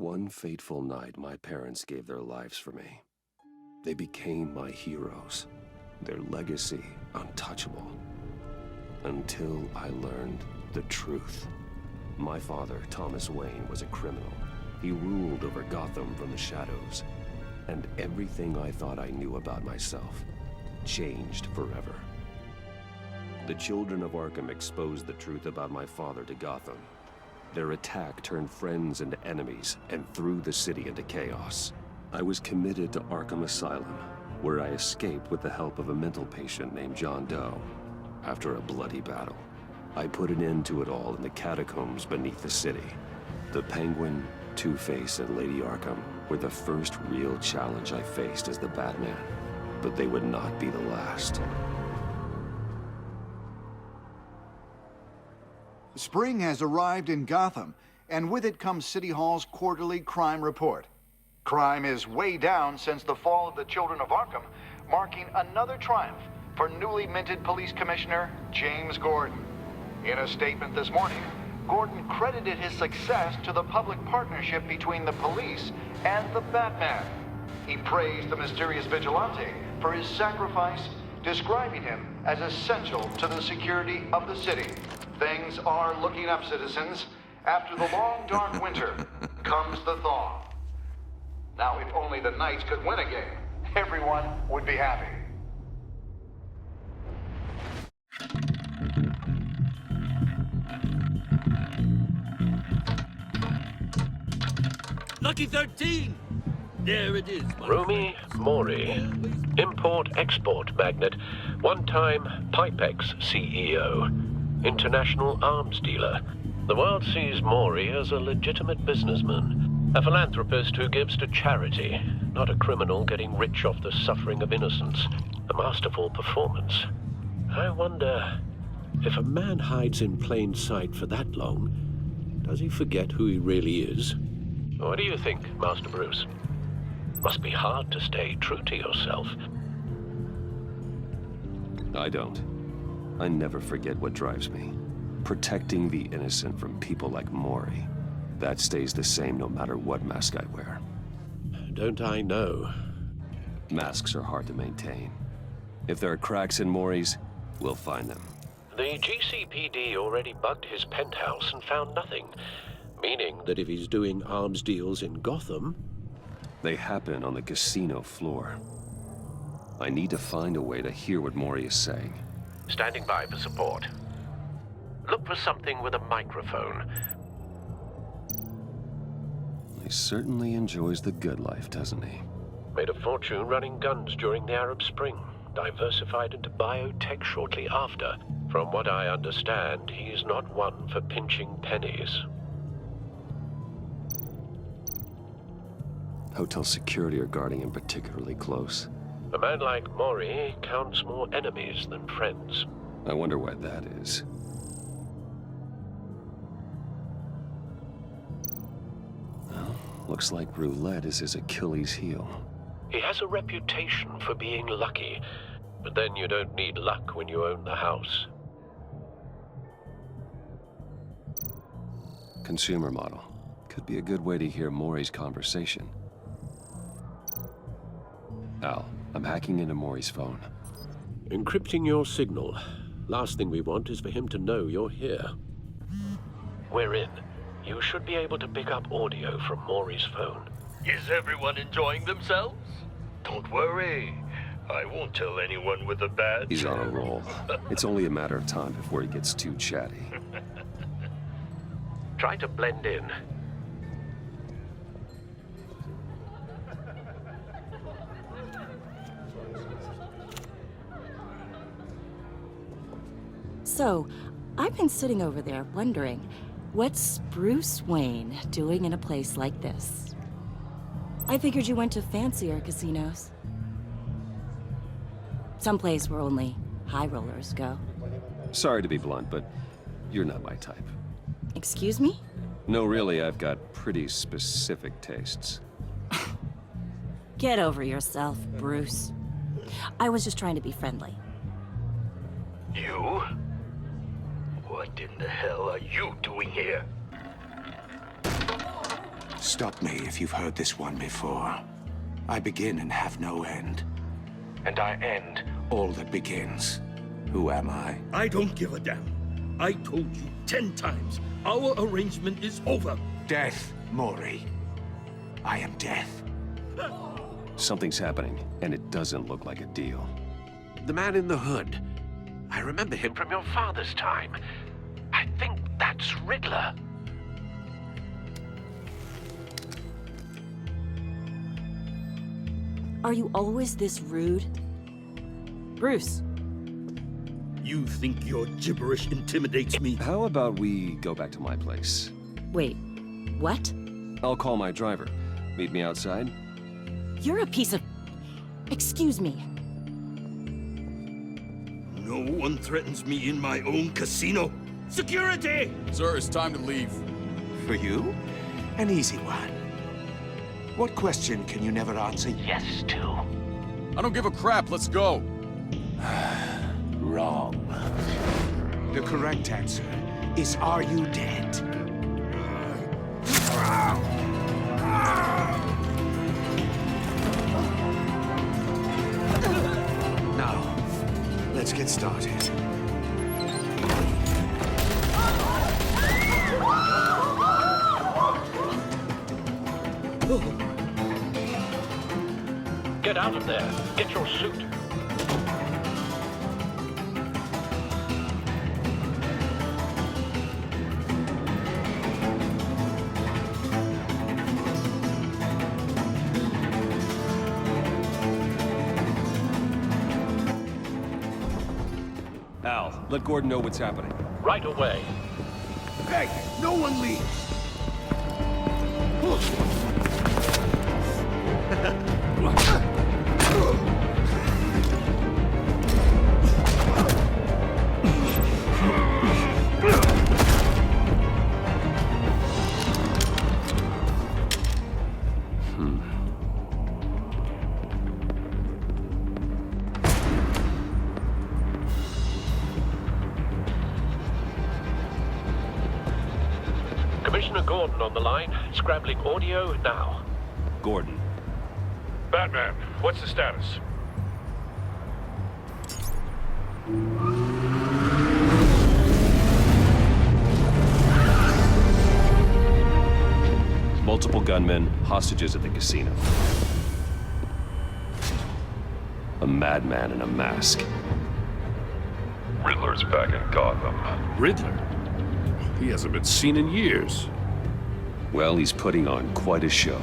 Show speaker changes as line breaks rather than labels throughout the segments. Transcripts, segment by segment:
One fateful night, my parents gave their lives for me. They became my heroes, their legacy untouchable. Until I learned the truth. My father, Thomas Wayne, was a criminal. He ruled over Gotham from the shadows. And everything I thought I knew about myself changed forever. The children of Arkham exposed the truth about my father to Gotham. Their attack turned friends into enemies and threw the city into chaos. I was committed to Arkham Asylum, where I escaped with the help of a mental patient named John Doe. After a bloody battle, I put an end to it all in the catacombs beneath the city. The Penguin, Two-Face, and Lady Arkham were the first real challenge I faced as the Batman, but they would not be the last.
Spring has arrived in Gotham, and with it comes City Hall's quarterly crime report. Crime is way down since the fall of the Children of Arkham, marking another triumph for newly minted Police Commissioner James Gordon. In a statement this morning, Gordon credited his success to the public partnership between the police and the Batman. He praised the mysterious vigilante for his sacrifice, describing him as essential to the security of the city. Things are looking up, citizens. After the long, dark winter comes the thaw. Now, if only the Knights could win a game, everyone would be happy.
Lucky 13! There it is, my
Rumi
friends.
Mori, import-export magnate, one-time Pipex CEO, international arms dealer. The world sees Mori as a legitimate businessman, a philanthropist who gives to charity, not a criminal getting rich off the suffering of innocence. A masterful performance. I wonder, if a man hides in plain sight for that long, does he forget who he really is? What do you think, Master Bruce? Must be hard to stay true to yourself.
I don't. I never forget what drives me. Protecting the innocent from people like Mori. That stays the same no matter what mask I wear.
Don't I know?
Masks are hard to maintain. If there are cracks in Mori's, we'll find them.
The GCPD already bugged his penthouse and found nothing. Meaning that if he's doing arms deals in Gotham...
They happen on the casino floor. I need to find a way to hear what Mori is saying.
Standing by for support. Look for something with a microphone.
He certainly enjoys the good life, doesn't he?
Made a fortune running guns during the Arab Spring. Diversified into biotech shortly after. From what I understand, he's not one for pinching pennies.
Hotel security are guarding him particularly close.
A man like Mori counts more enemies than friends.
I wonder why that is. Well, looks like roulette is his Achilles heel.
He has a reputation for being lucky, but then you don't need luck when you own the house.
Consumer model. Could be a good way to hear Mori's conversation. Al, I'm hacking into Mori's phone.
Encrypting your signal. Last thing we want is for him to know you're here. We're in. You should be able to pick up audio from Mori's phone.
Is everyone enjoying themselves? Don't worry. I won't tell anyone with a badge.
He's on a roll. It's only a matter of time before he gets too chatty.
Try to blend in.
So, I've been sitting over there wondering, what's Bruce Wayne doing in a place like this? I figured you went to fancier casinos. Someplace where only high rollers go.
Sorry to be blunt, but you're not my type.
Excuse me?
No, really, I've got pretty specific tastes.
Get over yourself, Bruce. I was just trying to be friendly.
You? What in the hell are you doing here?
Stop me if you've heard this one before. I begin and have no end. And I end all that begins. Who am I?
I don't give a damn. I told you 10 times. Our arrangement is over.
Death, Mori. I am death.
Something's happening, and it doesn't look like a deal.
The man in the hood. I remember him from your father's time. I think that's Riddler.
Are you always this rude? Bruce.
You think your gibberish intimidates me?
How about we go back to my place?
Wait, what?
I'll call my driver. Meet me outside?
You're a piece of... Excuse me.
No one threatens me in my own casino. Security!
Sir, it's time to leave.
For you? An easy one. What question can you never answer yes to?
I don't give a crap, let's go.
Wrong. The correct answer is, are you dead? Now, let's get started.
Get out of there. Get your suit.
Al, let Gordon know what's happening.
Right away.
Hey, no one leaves!
Commissioner Gordon on the line. Scrabbling audio now.
Gordon.
Batman, what's the status?
Multiple gunmen, hostages at the casino. A madman in a mask.
Riddler's back in Gotham.
Riddler? He hasn't been seen in years.
Well, he's putting on quite a show.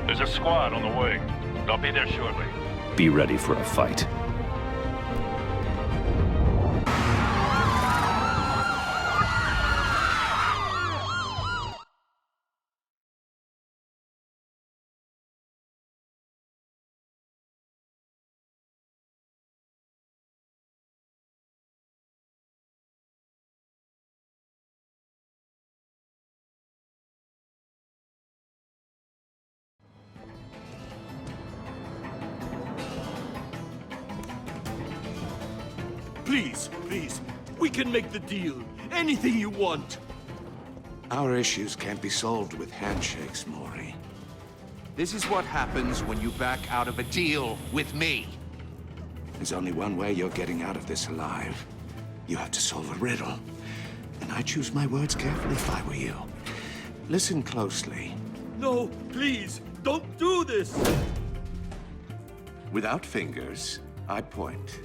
There's a squad on the way. They'll be there shortly.
Be ready for a fight.
Please, please. We can make the deal. Anything you want.
Our issues can't be solved with handshakes, Mori.
This is what happens when you back out of a deal with me.
There's only one way you're getting out of this alive. You have to solve a riddle. And I choose my words carefully if I were you. Listen closely.
No, please, don't do this.
Without fingers, I point.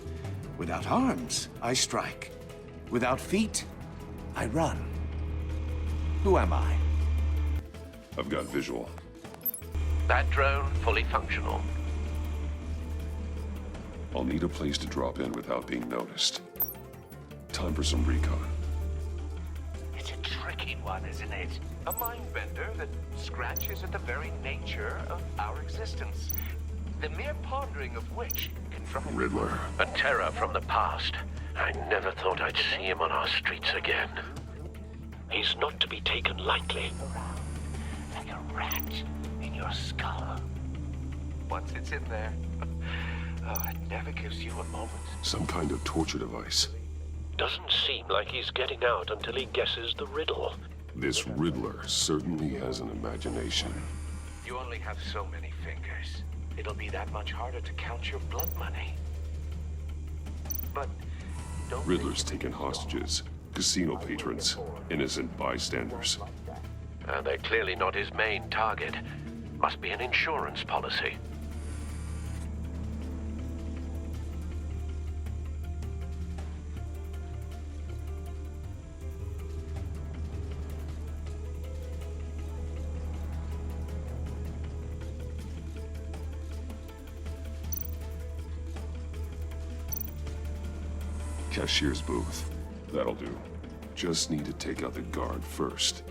Without arms, I strike. Without feet, I run. Who am I?
I've got visual.
That drone fully functional.
I'll need a place to drop in without being noticed. Time for some recon.
It's a tricky one, isn't it? A mind bender that scratches at the very nature of our existence. The mere pondering of which can drive...
Riddler.
A terror from the past. I never thought I'd see him on our streets again. He's not to be taken lightly.
Like a rat in your skull. Once it's in there, oh, it never gives you a moment.
Some kind of torture device.
Doesn't seem like he's getting out until he guesses the riddle.
This Riddler certainly has an imagination.
You only have so many fingers. It'll be that much harder to count your blood money. But don't
Riddler's taken hostages, casino patrons, innocent bystanders.
And they're clearly not his main target. Must be an insurance policy.
Cashier's booth. That'll do. Just need to take out the guard first.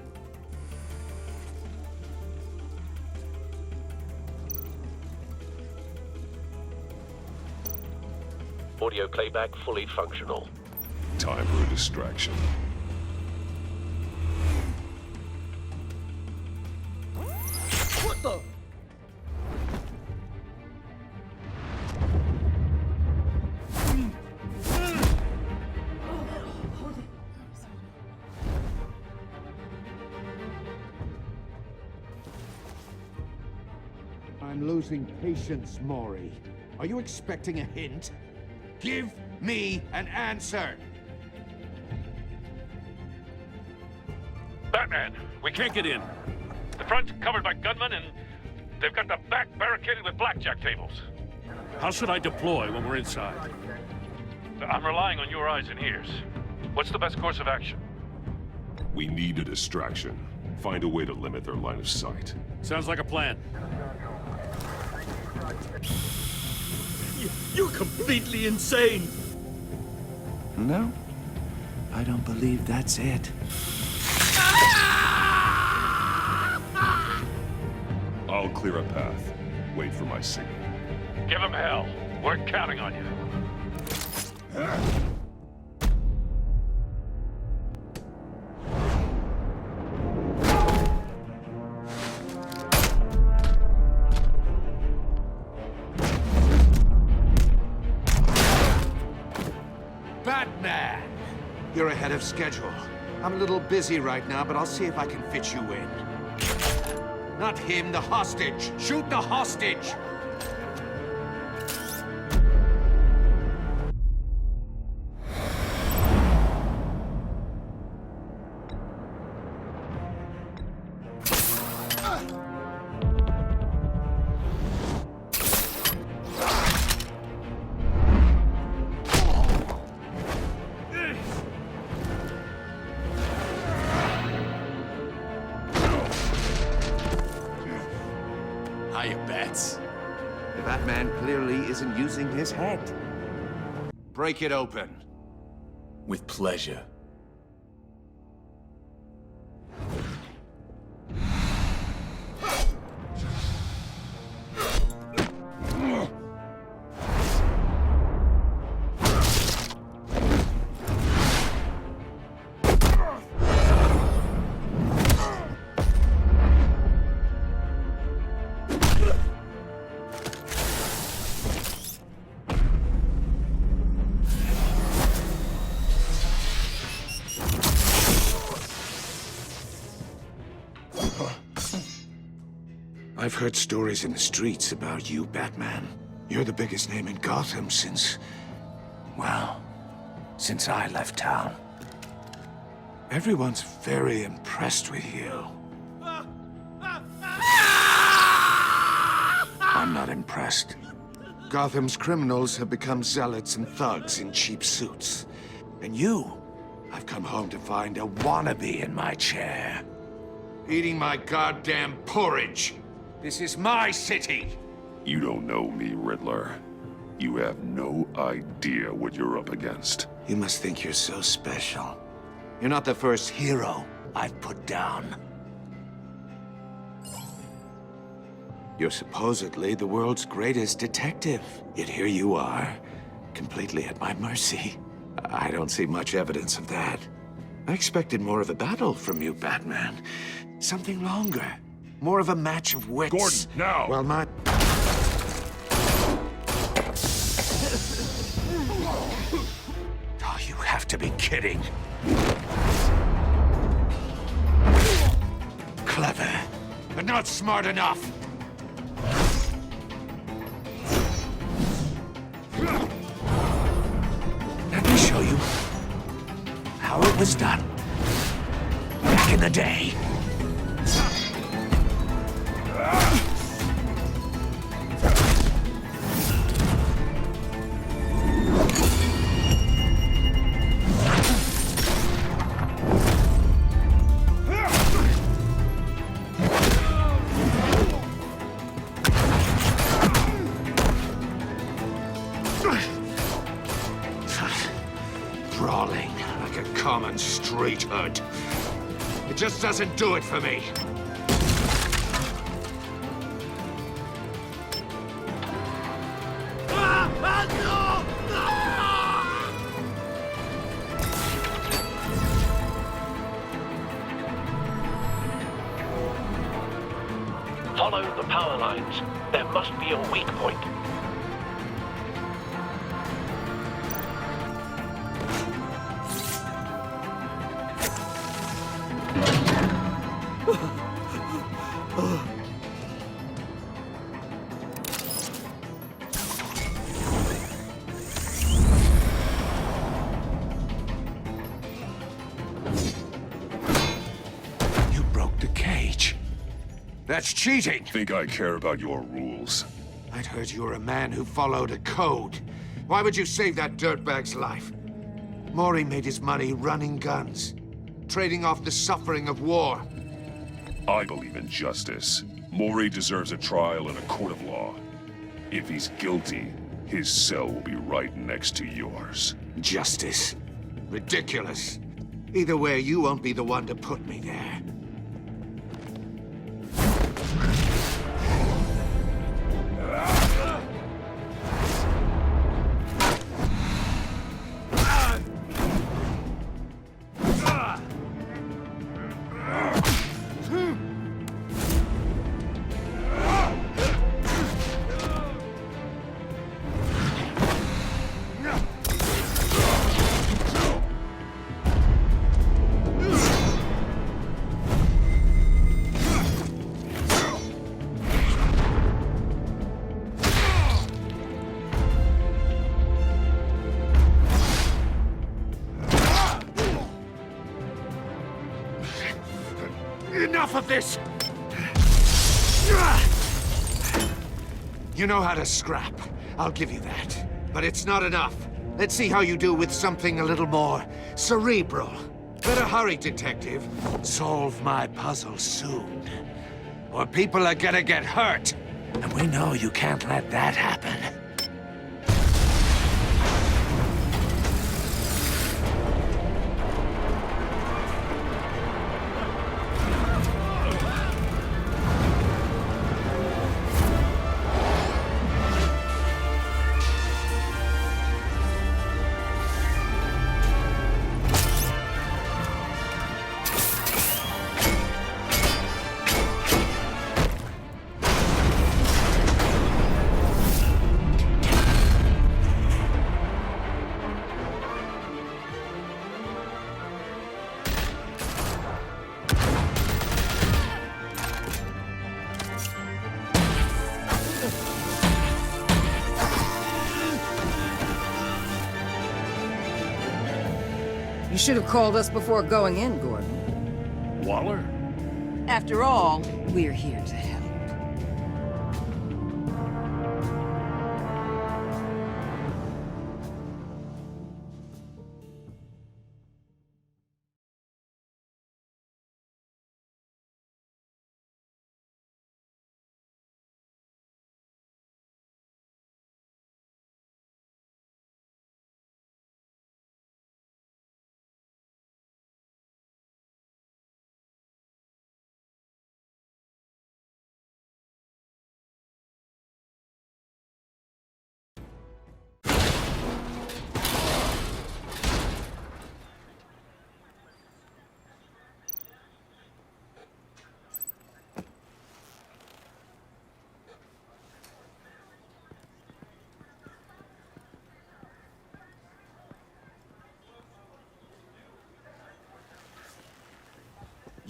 Audio playback fully functional.
Time for a distraction.
What the?
I'm losing patience, Maury. Are you expecting a hint? Give me an answer!
Batman, we can't get in. The front's covered by gunmen, and they've got the back barricaded with blackjack tables. How should I deploy when we're inside? I'm relying on your eyes and ears. What's the best course of action?
We need a distraction. Find a way to limit their line of sight.
Sounds like a plan. You're completely insane!
No, I don't believe that's it.
I'll clear a path. Wait for my signal.
Give him hell. We're counting on you.
Batman! You're ahead of schedule. I'm a little busy right now, but I'll see if I can fit you in. Not him, the hostage! Shoot the hostage!
Hiya, Bats.
The Batman clearly isn't using his head. Break it open.
With pleasure.
I've heard stories in the streets about you, Batman. You're the biggest name in Gotham since... well, since I left town. Everyone's very impressed with you. I'm not impressed. Gotham's criminals have become zealots and thugs in cheap suits. And you, I've come home to find a wannabe in my chair. Eating my goddamn porridge. This is my city!
You don't know me, Riddler. You have no idea what you're up against.
You must think you're so special. You're not the first hero I've put down. You're supposedly the world's greatest detective. Yet here you are, completely at my mercy. I don't see much evidence of that. I expected more of a battle from you, Batman. Something longer. More of a match of wits.
Gordon, now!
Well, my... All you have have to be kidding. Clever, but not smart enough. Let me show you how it was done back in the day. Brawling like a common street hood. It just doesn't do it for me.
Follow the power lines. There must be a weak point.
You broke the cage. That's cheating.
Think I care about your rules?
I'd heard you were a man who followed a code. Why would you save that dirtbag's life? Mori made his money running guns, trading off the suffering of war.
I believe in justice. Mori deserves a trial in a court of law. If he's guilty, his cell will be right next to yours.
Justice. Ridiculous. Either way, you won't be the one to put me there. Enough of this! You know how to scrap. I'll give you that. But it's not enough. Let's see how you do with something a little more cerebral. Better hurry, detective. Solve my puzzle soon. Or people are gonna get hurt. And we know you can't let that happen.
You should have called us before going in, Gordon.
Waller?
After all, we're here to help.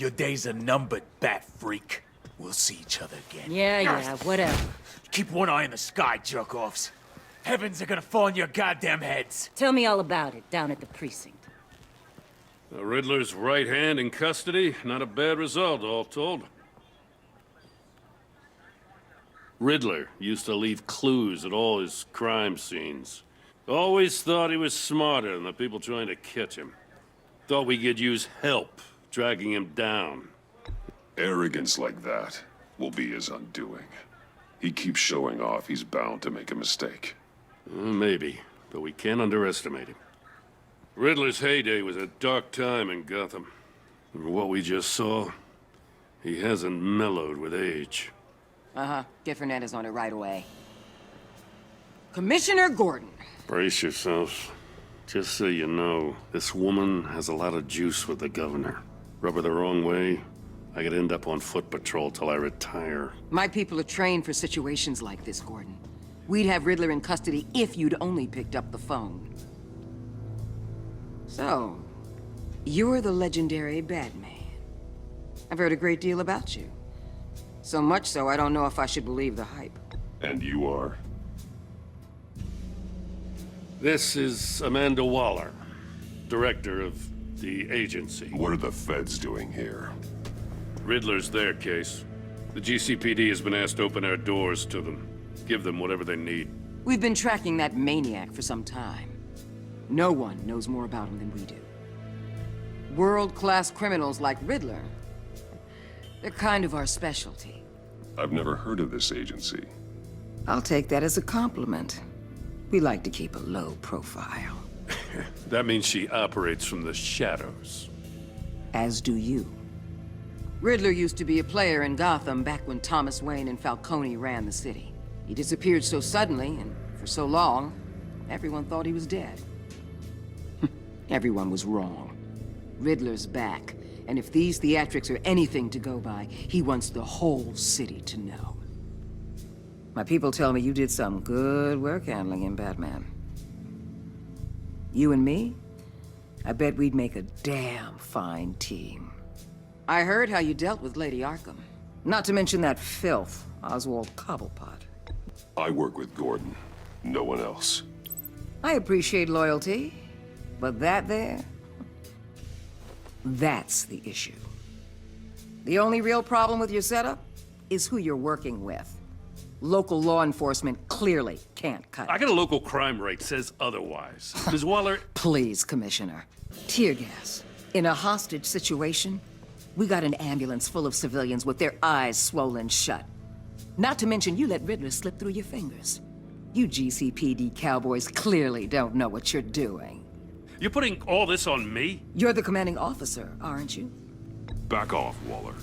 Your days are numbered, bat freak. We'll see each other again.
Yeah, whatever.
Keep one eye in the sky, jerk-offs. Heavens are gonna fall on your goddamn heads.
Tell me all about it down at the precinct.
The Riddler's right hand in custody. Not a bad result, all told. Riddler used to leave clues at all his crime scenes. Always thought he was smarter than the people trying to catch him. Thought we could use help dragging him down.
Arrogance like that will be his undoing. He keeps showing off, he's bound to make a mistake.
Maybe, but we can't underestimate him. Riddler's heyday was a dark time in Gotham. From what we just saw, he hasn't mellowed with age.
Uh-huh. Get Fernandez on it right away. Commissioner Gordon.
Brace yourselves. Just so you know, this woman has a lot of juice with the governor. Rub her the wrong way, I could end up on foot patrol till I retire.
My people are trained for situations like this, Gordon. We'd have Riddler in custody if you'd only picked up the phone. So, you're the legendary Batman. I've heard a great deal about you. So much so, I don't know if I should believe the hype.
And you are?
This is Amanda Waller, director of the agency.
What are the feds doing here?
Riddler's their case. The GCPD has been asked to open our doors to them. Give them whatever they need.
We've been tracking that maniac for some time. No one knows more about him than we do. World-class criminals like Riddler, they're kind of our specialty.
I've never heard of this agency.
I'll take that as a compliment. We like to keep a low profile.
That means she operates from the shadows.
As do you. Riddler used to be a player in Gotham back when Thomas Wayne and Falcone ran the city. He disappeared so suddenly and for so long, everyone thought he was dead. Everyone was wrong. Riddler's back, and if these theatrics are anything to go by, he wants the whole city to know. My people tell me you did some good work handling him, Batman. You and me? I bet we'd make a damn fine team. I heard how you dealt with Lady Arkham. Not to mention that filth, Oswald Cobblepot.
I work with Gordon. No one else.
I appreciate loyalty, but that there... that's the issue. The only real problem with your setup is who you're working with. Local law enforcement clearly can't cut it.
I got a local crime rate says otherwise. Ms. Waller...
Please, Commissioner. Tear gas. In a hostage situation, we got an ambulance full of civilians with their eyes swollen shut. Not to mention you let Riddler slip through your fingers. You GCPD cowboys clearly don't know what you're doing.
You're putting all this on me?
You're the commanding officer, aren't you?
Back off, Waller.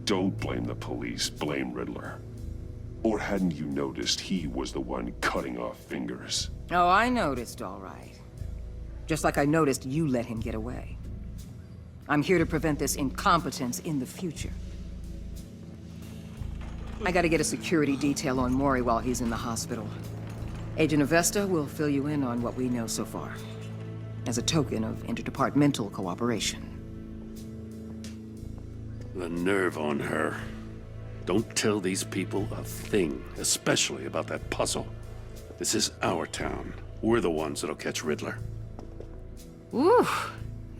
Don't blame the police, blame Riddler. Or hadn't you noticed he was the one cutting off fingers?
Oh, I noticed, all right. Just like I noticed you let him get away. I'm here to prevent this incompetence in the future. I gotta get a security detail on Maury while he's in the hospital. Agent Avesta will fill you in on what we know so far, as a token of interdepartmental cooperation.
The nerve on her. Don't tell these people a thing, especially about that puzzle. This is our town. We're the ones that'll catch Riddler.
Ooh,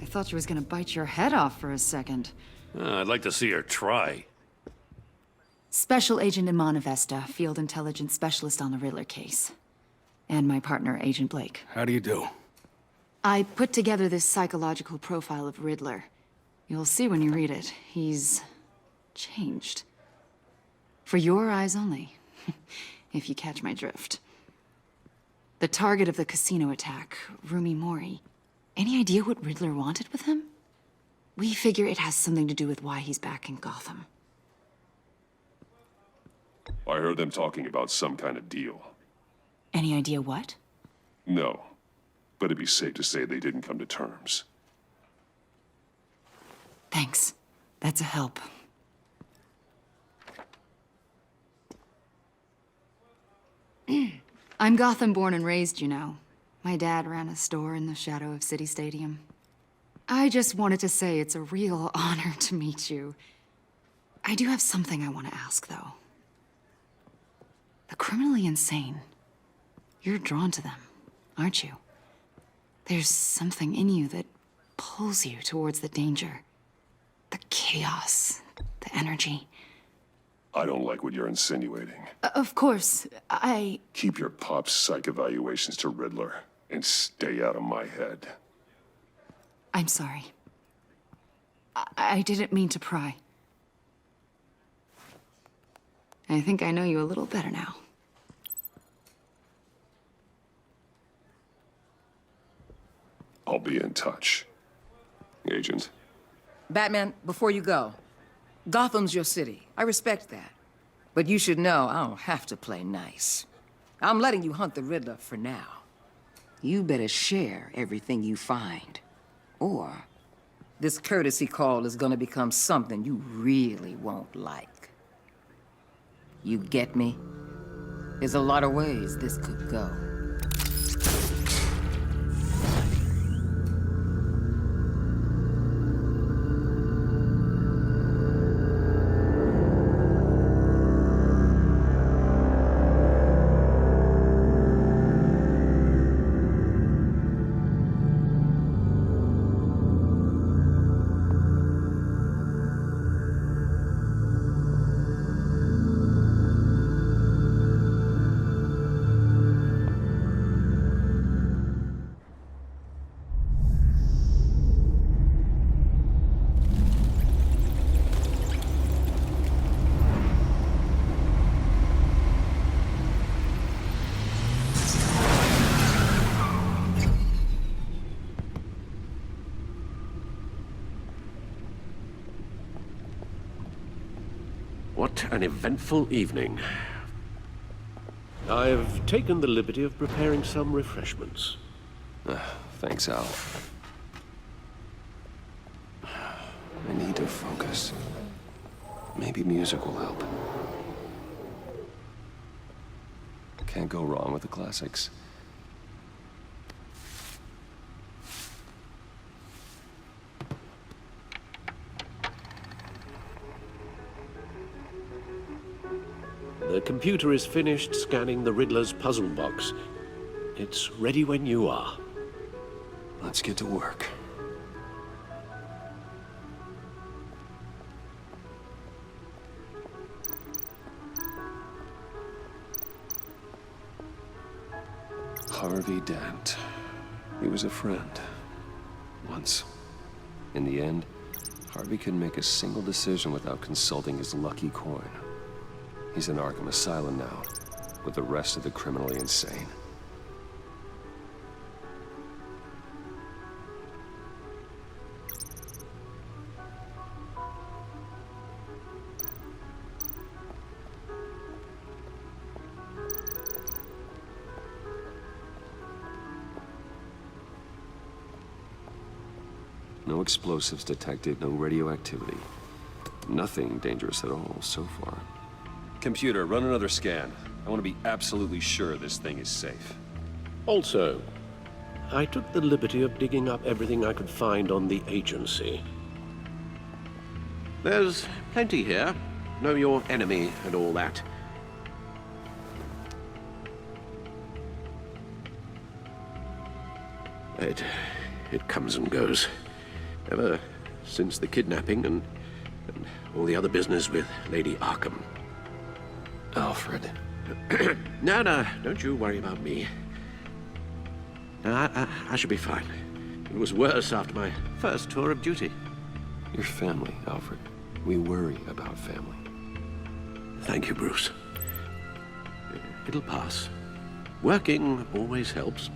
I thought she was gonna bite your head off for a second.
I'd like to see her try.
Special Agent Iman Avesta, Field Intelligence Specialist on the Riddler case. And my partner, Agent Blake.
How do you do?
I put together this psychological profile of Riddler. You'll see when you read it. He's changed. For your eyes only, if you catch my drift. The target of the casino attack, Rumi Mori. Any idea what Riddler wanted with him? We figure it has something to do with why he's back in Gotham.
I heard them talking about some kind of deal.
Any idea what?
No, but it'd be safe to say they didn't come to terms.
Thanks. That's a help. I'm Gotham born and raised, you know. My dad ran a store in the shadow of City Stadium. I just wanted to say it's a real honor to meet you. I do have something I want to ask, though. The criminally insane. You're drawn to them, aren't you? There's something in you that pulls you towards the danger. The chaos, the energy.
I don't like what you're insinuating.
Of course,
Keep your pop psych evaluations to Riddler and stay out of my head.
I'm sorry. I didn't mean to pry. I think I know you a little better now.
I'll be in touch. Agent.
Batman, before you go, Gotham's your city. I respect that. But you should know I don't have to play nice. I'm letting you hunt the Riddler for now. You better share everything you find. Or this courtesy call is gonna become something you really won't like. You get me? There's a lot of ways this could go.
What an eventful evening. I've taken the liberty of preparing some refreshments.
Thanks, Al. I need to focus. Maybe music will help. Can't go wrong with the classics.
The computer is finished scanning the Riddler's puzzle box. It's ready when you are.
Let's get to work. Harvey Dent. He was a friend. Once. In the end, Harvey couldn't make a single decision without consulting his lucky coin. He's in Arkham Asylum now, with the rest of the criminally insane. No explosives detected, no radioactivity. Nothing dangerous at all so far. Computer, run another scan. I want to be absolutely sure this thing is safe.
Also, I took the liberty of digging up everything I could find on the agency. There's plenty here. Know your enemy and all that. It comes and goes. Ever since the kidnapping and all the other business with Lady Arkham.
Alfred.
No, don't you worry about me. No, I should be fine. It was worse after my first tour of duty.
Your family, Alfred. We worry about family.
Thank you, Bruce. It'll pass. Working always helps.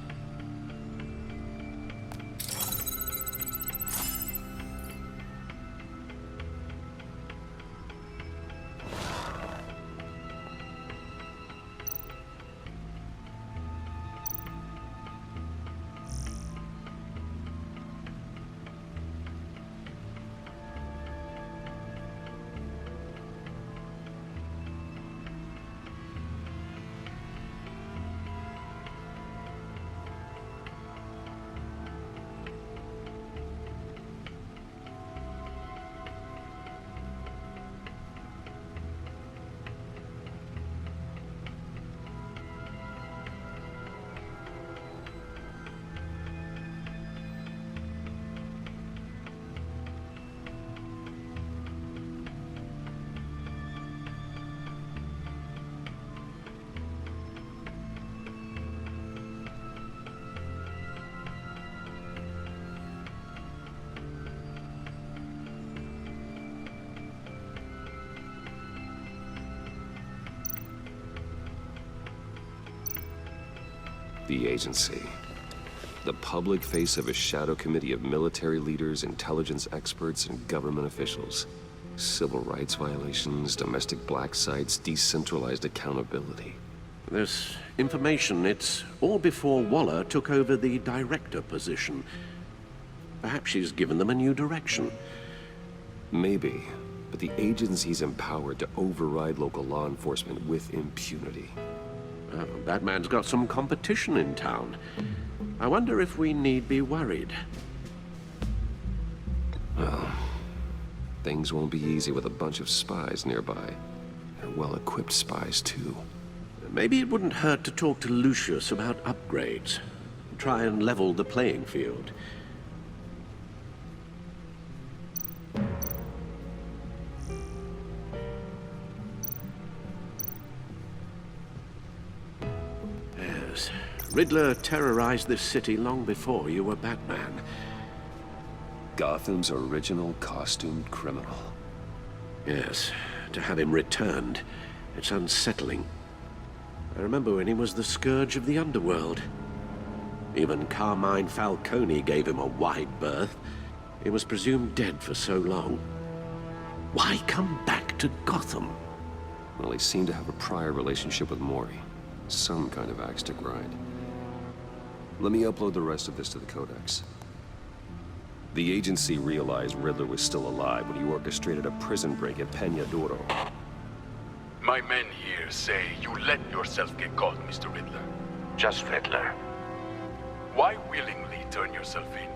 The agency. The public face of a shadow committee of military leaders, intelligence experts, and government officials. Civil rights violations, domestic black sites, decentralized accountability.
This information, it's all before Waller took over the director position. Perhaps she's given them a new direction.
Maybe, but the agency's empowered to override local law enforcement with impunity.
Batman's got some competition in town. I wonder if we need be worried.
Well, things won't be easy with a bunch of spies nearby. They're well-equipped spies, too.
Maybe it wouldn't hurt to talk to Lucius about upgrades. Try and level the playing field. Yes, Riddler terrorized this city long before you were Batman.
Gotham's original costumed criminal.
Yes, to have him returned, it's unsettling. I remember when he was the scourge of the underworld. Even Carmine Falcone gave him a wide berth. He was presumed dead for so long. Why come back to Gotham?
Well, he seemed to have a prior relationship with Mori. Some kind of axe to grind. Let me upload the rest of this to the Codex. The agency realized Riddler was still alive when he orchestrated a prison break at Peña Duro.
My men here say you let yourself get caught, Mr. Riddler.
Just Riddler.
Why willingly turn yourself in?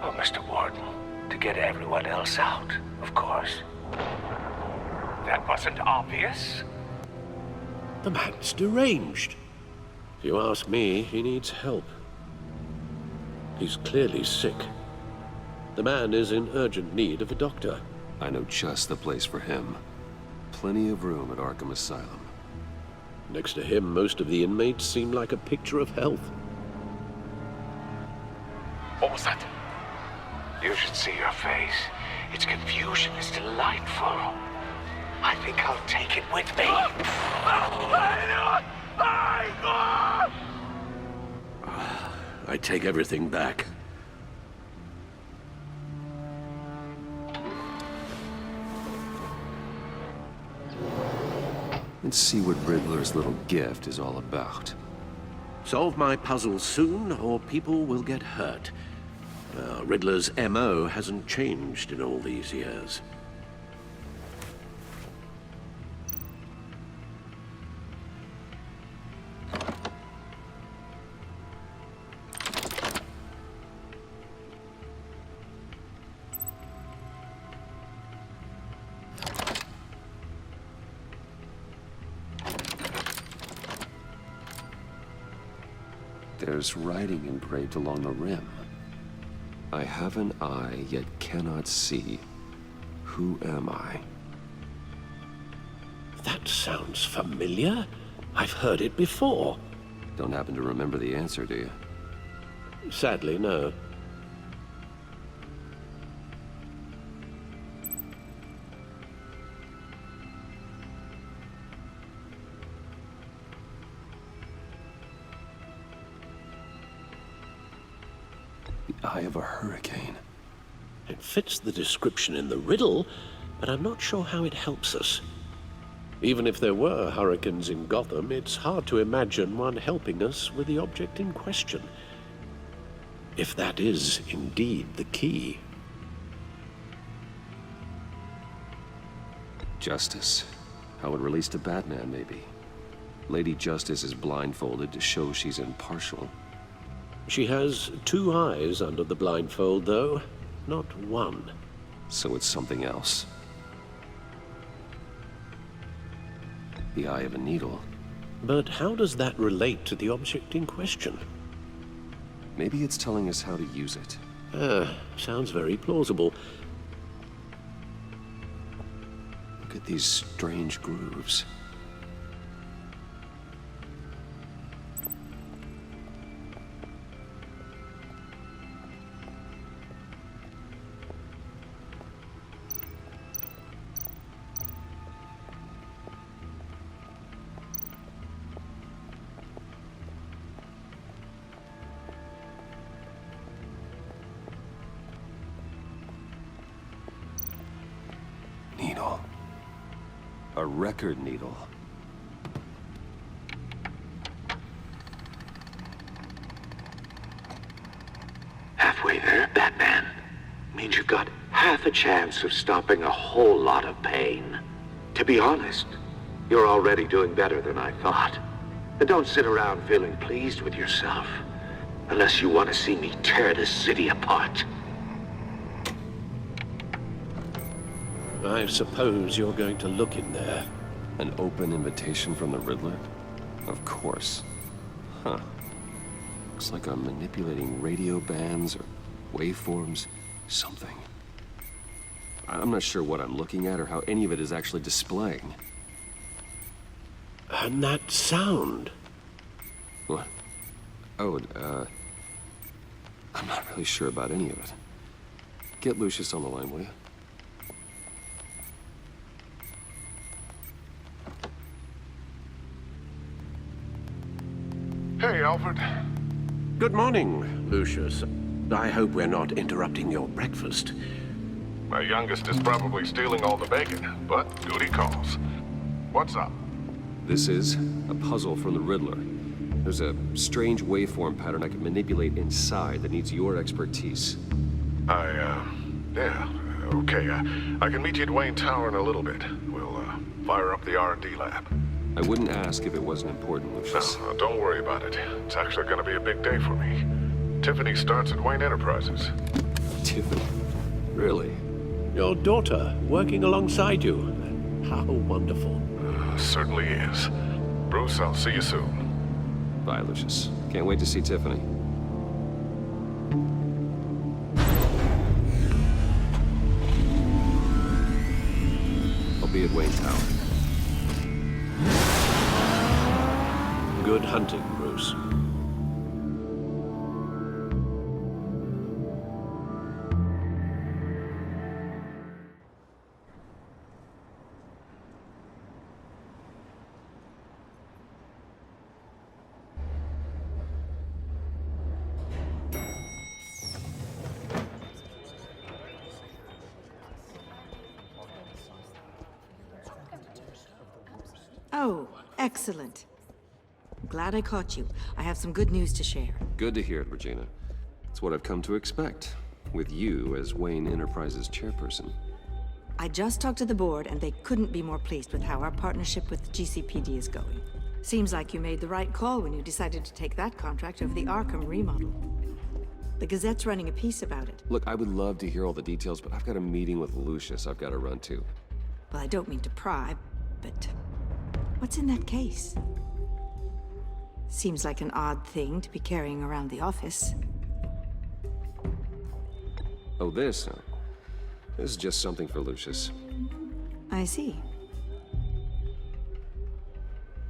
Oh, Mr. Warden, to get everyone else out, of course. That wasn't obvious?
The man's deranged. If you ask me, he needs help. He's clearly sick. The man is in urgent need of a doctor.
I know just the place for him. Plenty of room at Arkham Asylum.
Next to him, most of the inmates seem like a picture of health.
What was that?
You should see your face. Its confusion is delightful. I think I'll take it with me.
I take everything back.
Let's see what Riddler's little gift is all about.
Solve my puzzles soon, or people will get hurt. Riddler's MO hasn't changed in all these years.
There's writing engraved along the rim. I have an eye, yet cannot see. Who am I?
That sounds familiar. I've heard it before.
Don't happen to remember the answer, do you?
Sadly, no.
The eye of a hurricane.
It fits the description in the riddle, but I'm not sure how it helps us. Even if there were hurricanes in Gotham, it's hard to imagine one helping us with the object in question. If that is indeed the key.
Justice. How it relates to Batman, maybe. Lady Justice is blindfolded to show she's impartial.
She has two eyes under the blindfold, though, not one.
So it's something else. The eye of a needle.
But how does that relate to the object in question?
Maybe it's telling us how to use it.
Sounds very plausible.
Look at these strange grooves. A record needle.
Halfway there, Batman. Means you've got half a chance of stopping a whole lot of pain. To be honest, you're already doing better than I thought. And don't sit around feeling pleased with yourself. Unless you want to see me tear this city apart.
I suppose you're going to look in there.
An open invitation from the Riddler? Of course. Huh. Looks like I'm manipulating radio bands or waveforms, something. I'm not sure what I'm looking at or how any of it is actually displaying.
And that sound?
What? Oh, I'm not really sure about any of it. Get Lucius on the line, will you?
Hey, Alfred.
Good morning, Lucius. I hope we're not interrupting your breakfast.
My youngest is probably stealing all the bacon, but duty calls. What's up?
This is a puzzle from the Riddler. There's a strange waveform pattern I can manipulate inside that needs your expertise.
Yeah, okay. I can meet you at Wayne Tower in a little bit. We'll, fire up the R&D lab.
I wouldn't ask if it wasn't important, Lucius.
No, don't worry about it. It's actually gonna be a big day for me. Tiffany starts at Wayne Enterprises.
Tiffany? Really?
Your daughter, working alongside you. How wonderful.
Certainly is. Bruce, I'll see you soon.
Bye, Lucius. Can't wait to see Tiffany. I'll be at Wayne Tower.
Good hunting, Bruce.
Oh, excellent. Glad I caught you. I have some good news to share.
Good to hear it, Regina. It's what I've come to expect, with you as Wayne Enterprises chairperson.
I just talked to the board, and they couldn't be more pleased with how our partnership with GCPD is going. Seems like you made the right call when you decided to take that contract over the Arkham remodel. The Gazette's running a piece about it.
Look, I would love to hear all the details, but I've got a meeting with Lucius I've got to run to.
Well, I don't mean to pry, but what's in that case? Seems like an odd thing to be carrying around the office.
Oh, this? This is just something for Lucius.
I see.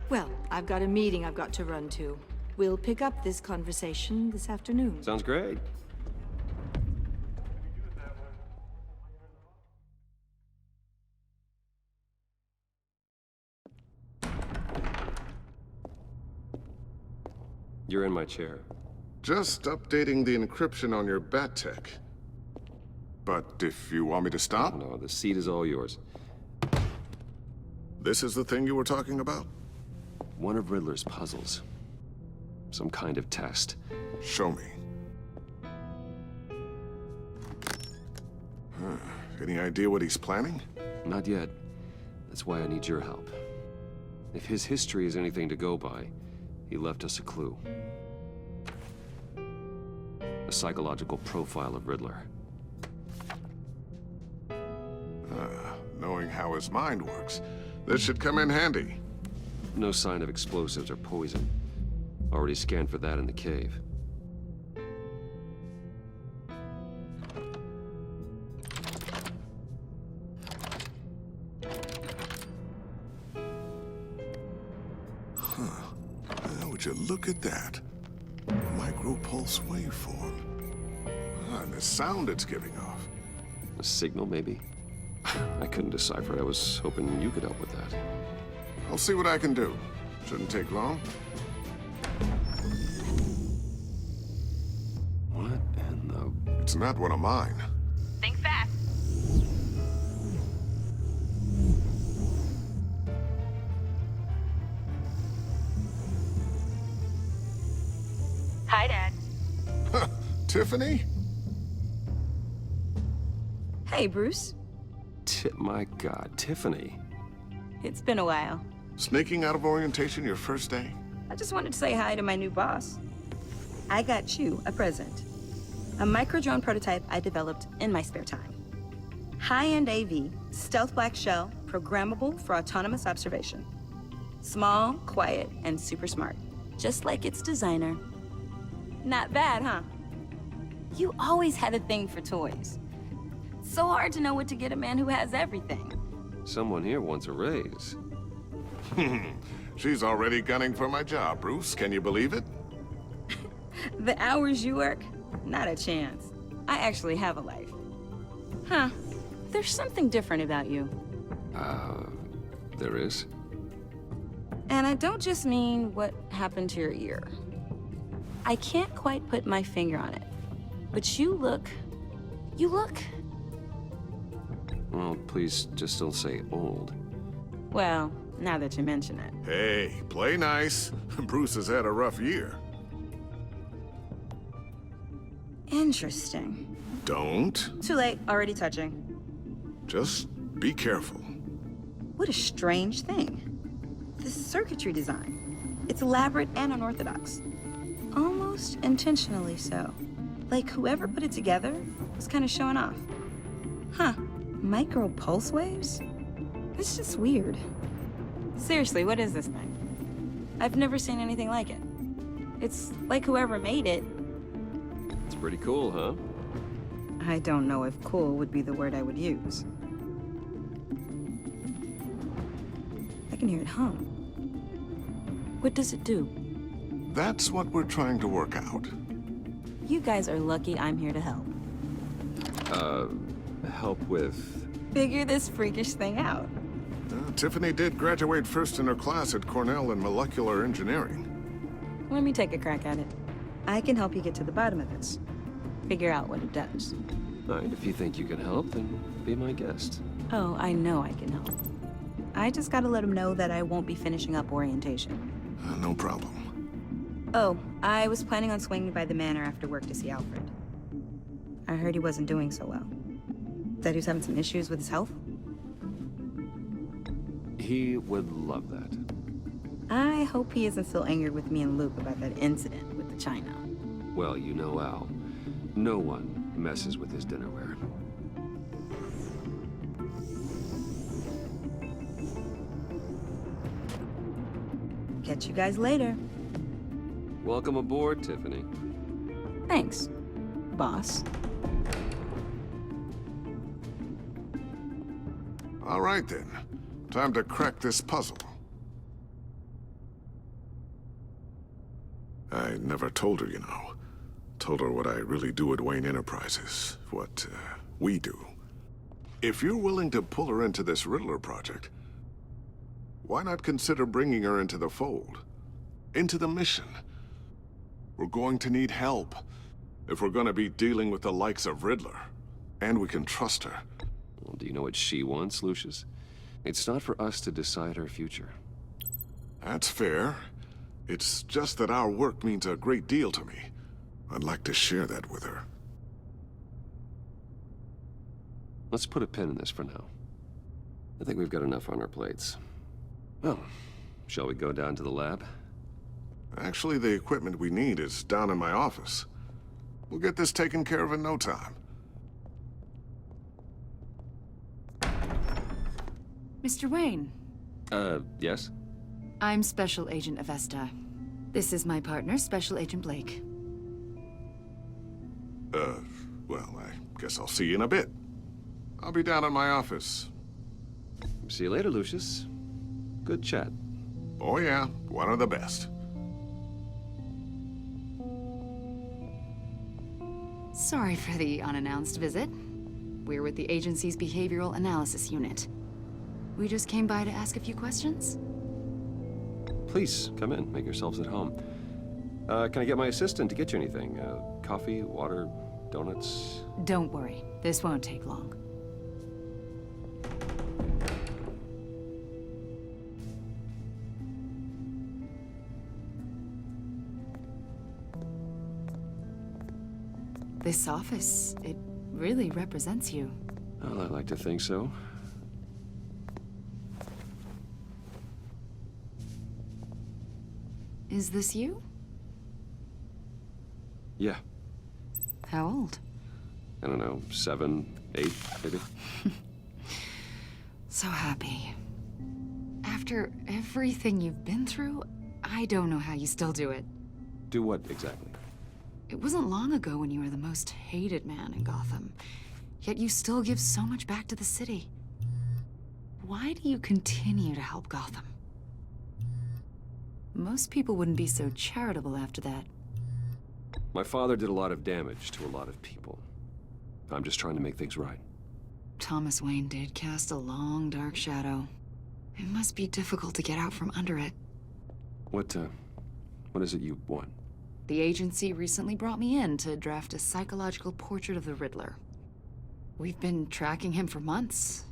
Well, I've got a meeting I've got to run to. We'll pick up this conversation this afternoon.
Sounds great. You're in my chair.
Just updating the encryption on your bat tech. But if you want me to stop?
No, the seat is all yours.
This is the thing you were talking about?
One of Riddler's puzzles. Some kind of test.
Show me. Any idea what he's planning?
Not yet. That's why I need your help. If his history is anything to go by, he left us a clue. A psychological profile of Riddler.
Knowing how his mind works, this should come in handy.
No sign of explosives or poison. Already scanned for that in the cave.
Would you look at that? Micropulse waveform. And the sound it's giving off.
A signal, maybe? I couldn't decipher it. I was hoping you could help with that.
I'll see what I can do. Shouldn't take long.
What in the...
It's not one of mine.
Think fast.
Hi, Dad.
Tiffany?
Hey, Bruce.
My God, Tiffany.
It's been a while.
Sneaking out of orientation your first day?
I just wanted to say hi to my new boss. I got you a present. A micro-drone prototype I developed in my spare time. High-end AV, stealth black shell, programmable for autonomous observation. Small, quiet, and super smart. Just like its designer. Not bad, huh? You always had a thing for toys. So hard to know what to get a man who has everything.
Someone here wants a raise.
She's already gunning for my job, Bruce. Can you believe it?
The hours you work? Not a chance. I actually have a life. Huh. There's something different about you.
There is?
And I don't just mean what happened to your ear. I can't quite put my finger on it. But you look...
Well, please just don't say old.
Well, now that you mention it.
Hey, play nice. Bruce has had a rough year.
Interesting.
Don't.
Too late, already touching.
Just be careful.
What a strange thing. This circuitry design. It's elaborate and unorthodox. Almost intentionally so. Like whoever put it together was kind of showing off. Huh. Micro pulse waves? It's just weird. Seriously, what is this thing? I've never seen anything like it. It's like whoever made it.
It's pretty cool, huh?
I don't know if cool would be the word I would use. I can hear it hum. What does it do?
That's what we're trying to work out.
You guys are lucky I'm here to help.
Help with...
Figure this freakish thing out.
Tiffany did graduate first in her class at Cornell in molecular engineering.
Let me take a crack at it. I can help you get to the bottom of this. Figure out what it does.
All right, if you think you can help, then be my guest.
Oh, I know I can help. I just gotta let him know that I won't be finishing up orientation.
No problem.
Oh, I was planning on swinging by the manor after work to see Alfred. I heard he wasn't doing so well. That he was having some issues with his health?
He would love that.
I hope he isn't still angered with me and Luke about that incident with the china.
Well, you know Al. No one messes with his dinnerware.
Catch you guys later.
Welcome aboard, Tiffany.
Thanks, boss.
All right, then. Time to crack this puzzle. I never told her, you know. Told her what I really do at Wayne Enterprises. What, we do. If you're willing to pull her into this Riddler project, why not consider bringing her into the fold? Into the mission? We're going to need help if we're gonna be dealing with the likes of Riddler. And we can trust her.
Well, do you know what she wants, Lucius? It's not for us to decide her future.
That's fair. It's just that our work means a great deal to me. I'd like to share that with her.
Let's put a pin in this for now. I think we've got enough on our plates. Well, shall we go down to the lab?
Actually, the equipment we need is down in my office. We'll get this taken care of in no time.
Mr. Wayne.
Yes?
I'm Special Agent Avesta. This is my partner, Special Agent Blake.
Well, I guess I'll see you in a bit. I'll be down in my office.
See you later, Lucius. Good chat.
Oh yeah, one of the best.
Sorry for the unannounced visit. We're with the agency's behavioral analysis unit. We just came by to ask a few questions.
Please, come in. Make yourselves at home. Can I get my assistant to get you anything? Coffee, water, donuts?
Don't worry. This won't take long. This office, it really represents you.
Well, I like to think so.
Is this you?
Yeah.
How old?
I don't know, 7, 8, maybe?
So happy. After everything you've been through, I don't know how you still do it.
Do what, exactly?
It wasn't long ago when you were the most hated man in Gotham, yet you still give so much back to the city. Why do you continue to help Gotham? Most people wouldn't be so charitable after that.
My father did a lot of damage to a lot of people. I'm just trying to make things right.
Thomas Wayne did cast a long, dark shadow. It must be difficult to get out from under it.
What is it you want?
The agency recently brought me in to draft a psychological portrait of the Riddler. We've been tracking him for months,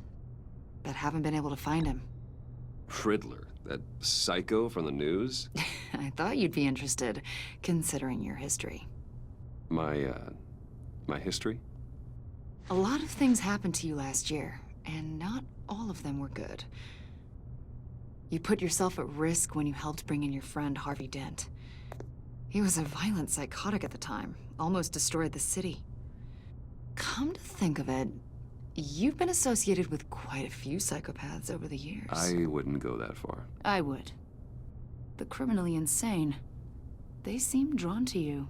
but haven't been able to find him.
Riddler? That psycho from the news?
I thought you'd be interested, considering your history.
My history?
A lot of things happened to you last year, and not all of them were good. You put yourself at risk when you helped bring in your friend Harvey Dent. He was a violent psychotic at the time, almost destroyed the city. Come to think of it, you've been associated with quite a few psychopaths over the years.
I wouldn't go that far.
I would. The criminally insane, they seem drawn to you.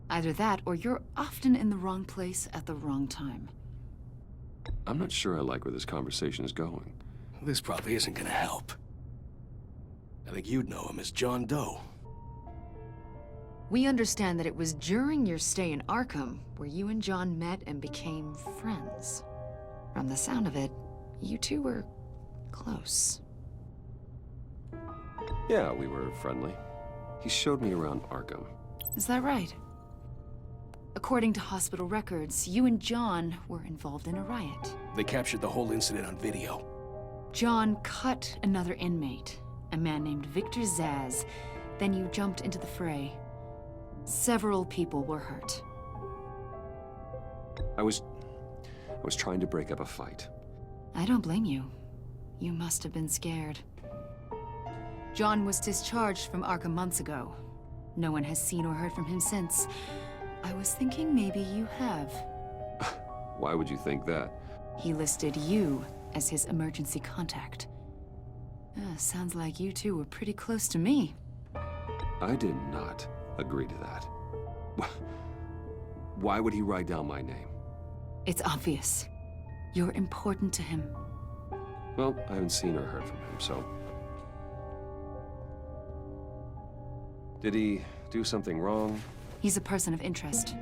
Either that, or you're often in the wrong place at the wrong time.
I'm not sure I like where this conversation is going.
This probably isn't gonna help. I think you'd know him as John Doe.
We understand that it was during your stay in Arkham where you and John met and became friends. From the sound of it, you two were close.
Yeah, we were friendly. He showed me around Arkham.
Is that right? According to hospital records, you and John were involved in a riot.
They captured the whole incident on video.
John cut another inmate, a man named Victor Zaz. Then you jumped into the fray. Several people were hurt.
I was trying to break up a fight.
I don't blame you. You must have been scared. John was discharged from Arkham months ago. No one has seen or heard from him since. I was thinking maybe you have.
Why would you think that?
He listed you as his emergency contact. Sounds like you two were pretty close to me.
I did not agree to that. Why would he write down my name?
It's obvious. You're important to him.
Well, I haven't seen or heard from him, so... Did he do something wrong?
He's a person of interest.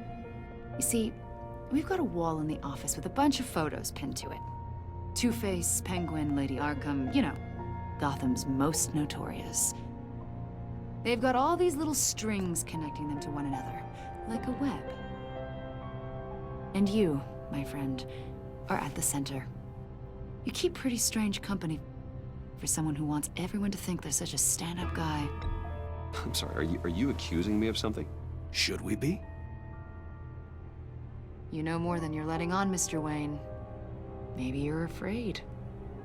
You see, we've got a wall in the office with a bunch of photos pinned to it. Two-Face, Penguin, Lady Arkham, you know, Gotham's most notorious. They've got all these little strings connecting them to one another, like a web. And you, my friend, are at the center. You keep pretty strange company for someone who wants everyone to think they're such a stand-up guy.
I'm sorry, are you accusing me of something?
Should we be?
You know more than you're letting on, Mr. Wayne. Maybe you're afraid.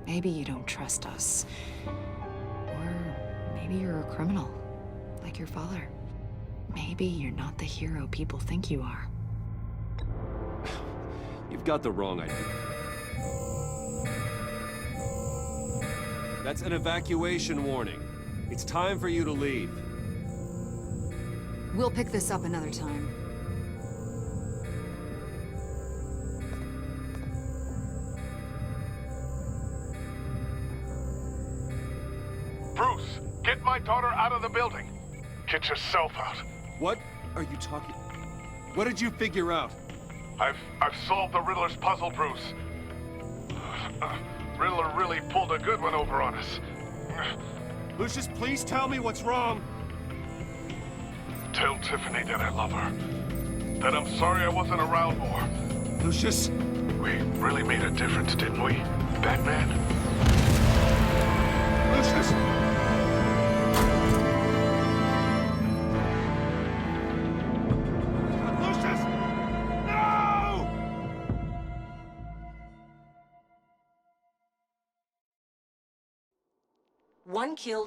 Maybe you don't trust us. Or maybe you're a criminal, like your father. Maybe you're not the hero people think you are.
You've got the wrong idea. That's an evacuation warning. It's time for you to leave.
We'll pick this up another time.
Bruce, get my daughter out of the building. Get yourself out.
What are you talking? What did you figure out?
I've solved the Riddler's puzzle, Bruce. Riddler really pulled a good one over on us.
Lucius, please tell me what's wrong.
Tell Tiffany that I love her. That I'm sorry I wasn't around more.
Lucius?
We really made a difference, didn't we, Batman?
Lucius!
1 kill.